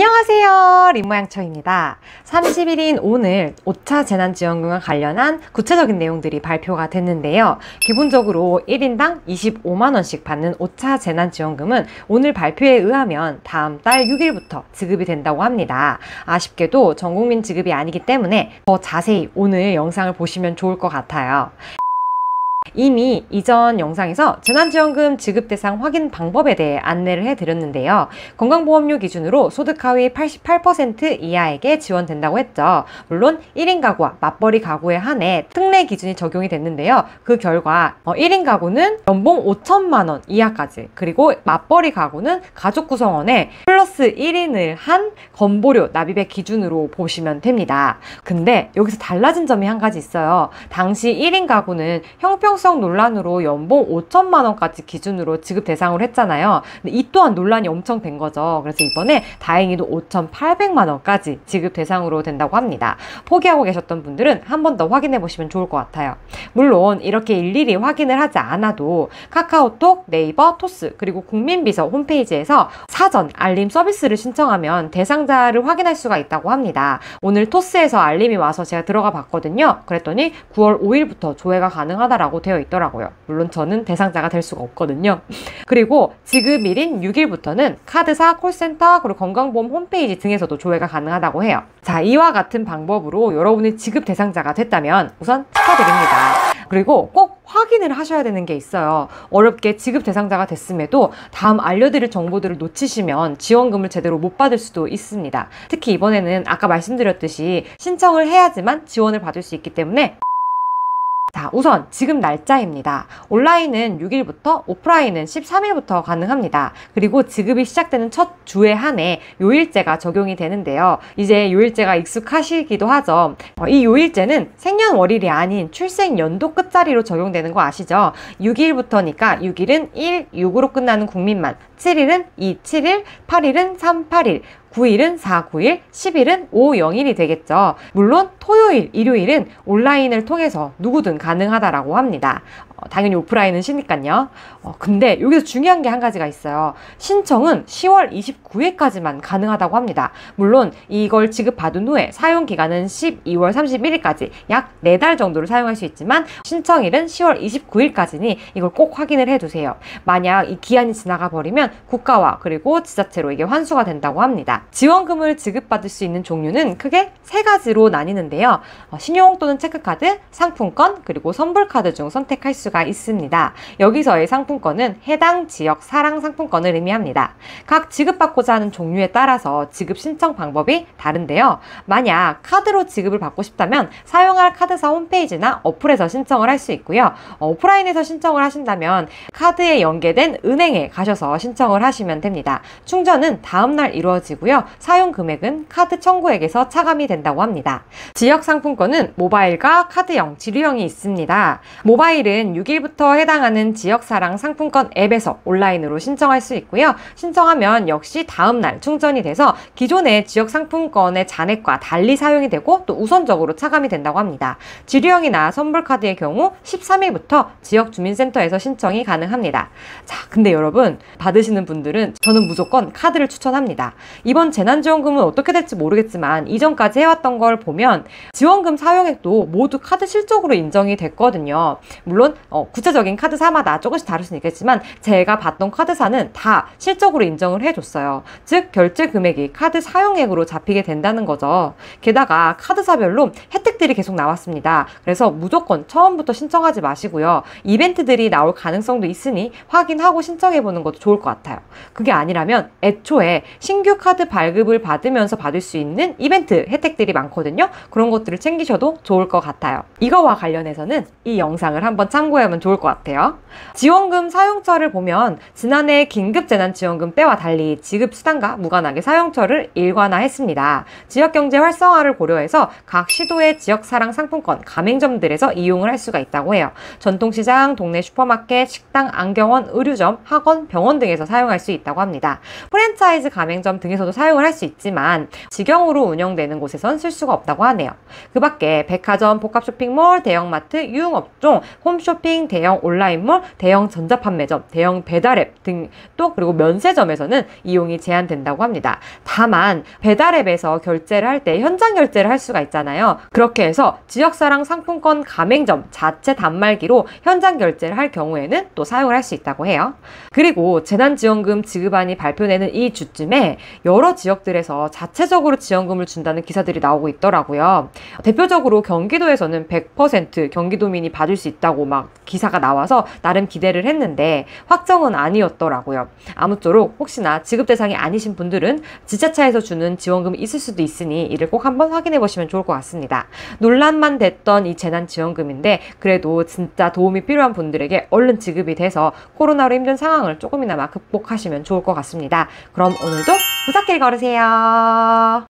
안녕하세요, 림모양처입니다. 30일인 오늘 5차 재난지원금과 관련한 구체적인 내용들이 발표가 됐는데요. 기본적으로 1인당 25만원씩 받는 5차 재난지원금은 오늘 발표에 의하면 다음 달 6일부터 지급이 된다고 합니다. 아쉽게도 전국민 지급이 아니기 때문에 더 자세히 오늘 영상을 보시면 좋을 것 같아요. 이미 이전 영상에서 재난지원금 지급 대상 확인 방법에 대해 안내를 해드렸는데요. 건강보험료 기준으로 소득 하위 88% 이하에게 지원된다고 했죠. 물론 1인 가구와 맞벌이 가구에 한해 특례 기준이 적용이 됐는데요. 그 결과 1인 가구는 연봉 5천만원 이하까지, 그리고 맞벌이 가구는 가족 구성원에 플러스 1인을 한 건보료 납입액 기준으로 보시면 됩니다. 근데 여기서 달라진 점이 한 가지 있어요. 당시 1인 가구는 형평성 논란으로 연봉 5천만원까지 기준으로 지급 대상으로 했잖아요. 근데 이 또한 논란이 엄청 된 거죠. 그래서 이번에 다행히도 5,800만원까지 지급 대상으로 된다고 합니다. 포기하고 계셨던 분들은 한 번 더 확인해 보시면 좋을 것 같아요. 물론 이렇게 일일이 확인을 하지 않아도 카카오톡, 네이버, 토스, 그리고 국민비서 홈페이지에서 사전 알림 서비스를 신청하면 대상자를 확인할 수가 있다고 합니다. 오늘 토스에서 알림이 와서 제가 들어가 봤거든요. 그랬더니 9월 5일부터 조회가 가능하다라고 되어 있더라고요. 물론 저는 대상자가 될 수가 없거든요. 그리고 지급일인 6일부터는 카드사, 콜센터, 그리고 건강보험 홈페이지 등에서도 조회가 가능하다고 해요. 자, 이와 같은 방법으로 여러분이 지급 대상자가 됐다면 우선 축하드립니다. 그리고 꼭 확인을 하셔야 되는 게 있어요. 어렵게 지급 대상자가 됐음에도 다음 알려드릴 정보들을 놓치시면 지원금을 제대로 못 받을 수도 있습니다. 특히 이번에는 아까 말씀드렸듯이 신청을 해야지만 지원을 받을 수 있기 때문에 자, 우선 지급 날짜입니다. 온라인은 6일부터, 오프라인은 13일부터 가능합니다. 그리고 지급이 시작되는 첫 주에 한해 요일제가 적용이 되는데요. 이제 요일제가 익숙하시기도 하죠. 이 요일제는 생년월일이 아닌 출생연도 끝자리로 적용되는 거 아시죠? 6일부터니까 6일은 1, 6으로 끝나는 국민만, 7일은 2, 7일, 8일은 3, 8일, 9일은 4, 9일, 10일은 5, 0일이 되겠죠. 물론 토요일, 일요일은 온라인을 통해서 누구든 가능하다라고 합니다. 당연히 오프라인은 쉬니까요. 근데 여기서 중요한 게 한 가지가 있어요. 신청은 10월 29일까지만 가능하다고 합니다. 물론 이걸 지급받은 후에 사용기간은 12월 31일까지 약 4달 정도를 사용할 수 있지만 신청일은 10월 29일까지니 이걸 꼭 확인을 해두세요. 만약 이 기한이 지나가 버리면 국가와 그리고 지자체로 이게 환수가 된다고 합니다. 지원금을 지급받을 수 있는 종류는 크게 3가지로 나뉘는데요. 신용 또는 체크카드, 상품권, 그리고 선불카드 중 선택할 수가 있습니다. 여기서의 상품권은 해당 지역 사랑 상품권을 의미합니다. 각 지급받고자 하는 종류에 따라서 지급 신청 방법이 다른데요. 만약 카드로 지급을 받고 싶다면 사용할 카드사 홈페이지나 어플에서 신청을 할 수 있고요. 오프라인에서 신청을 하신다면 카드에 연계된 은행에 가셔서 신청을 하시면 됩니다. 충전은 다음날 이루어지고요. 사용 금액은 카드 청구액에서 차감이 된다고 합니다. 지역 상품권은 모바일과 카드형, 지류형이 있습니다. 모바일은 6일부터 해당하는 지역사랑 상품권 앱에서 온라인으로 신청할 수 있고요. 신청하면 역시 다음날 충전이 돼서 기존의 지역상품권의 잔액과 달리 사용이 되고 또 우선적으로 차감이 된다고 합니다. 지류형이나 선불카드의 경우 13일부터 지역주민센터에서 신청이 가능합니다. 자, 근데 여러분 받으시는 분들은 저는 무조건 카드를 추천합니다. 이번 재난지원금은 어떻게 될지 모르겠지만 이전까지 해왔던 걸 보면 지원금 사용액도 모두 카드 실적으로 인정이 됐거든요. 물론 구체적인 카드사마다 조금씩 다를 수는 있겠지만 제가 봤던 카드사는 다 실적으로 인정을 해줬어요. 즉 결제 금액이 카드 사용액으로 잡히게 된다는 거죠. 게다가 카드사별로 혜택들이 계속 나왔습니다. 그래서 무조건 처음부터 신청하지 마시고요. 이벤트들이 나올 가능성도 있으니 확인하고 신청해보는 것도 좋을 것 같아요. 그게 아니라면 애초에 신규 카드 발급을 받으면서 받을 수 있는 이벤트 혜택들이 많거든요. 그런 것들을 챙기셔도 좋을 것 같아요. 이거와 관련해서는 이 영상을 한번 참고하면 좋을 것 같아요. 지원금 사용처를 보면 지난해 긴급재난지원금 때와 달리 지급수단과 무관하게 사용처를 일관화했습니다. 지역경제 활성화를 고려해서 각 시도의 지역사랑 상품권 가맹점들에서 이용을 할 수가 있다고 해요. 전통시장, 동네 슈퍼마켓, 식당, 안경원, 의류점, 학원, 병원 등에서 사용할 수 있다고 합니다. 프랜차이즈 가맹점 등에서도 사용을 할 수 있지만 직영으로 운영되는 곳에선 쓸 수가 없다고 하네요. 그 밖에 백화점, 복합쇼핑몰, 대형마트, 유흥업종, 홈쇼핑 홈쇼핑, 대형 온라인몰, 대형 전자판매점, 대형 배달앱 등 또 그리고 면세점에서는 이용이 제한된다고 합니다. 다만 배달앱에서 결제를 할 때 현장 결제를 할 수가 있잖아요. 그렇게 해서 지역사랑 상품권 가맹점 자체 단말기로 현장 결제를 할 경우에는 또 사용을 할 수 있다고 해요. 그리고 재난지원금 지급안이 발표되는 이 주쯤에 여러 지역들에서 자체적으로 지원금을 준다는 기사들이 나오고 있더라고요. 대표적으로 경기도에서는 100% 경기도민이 받을 수 있다고 막 기사가 나와서 나름 기대를 했는데 확정은 아니었더라고요. 아무쪼록 혹시나 지급 대상이 아니신 분들은 지자체에서 주는 지원금이 있을 수도 있으니 이를 꼭 한번 확인해 보시면 좋을 것 같습니다. 논란만 됐던 이 재난지원금인데 그래도 진짜 도움이 필요한 분들에게 얼른 지급이 돼서 코로나로 힘든 상황을 조금이나마 극복하시면 좋을 것 같습니다. 그럼 오늘도 무사길 걸으세요.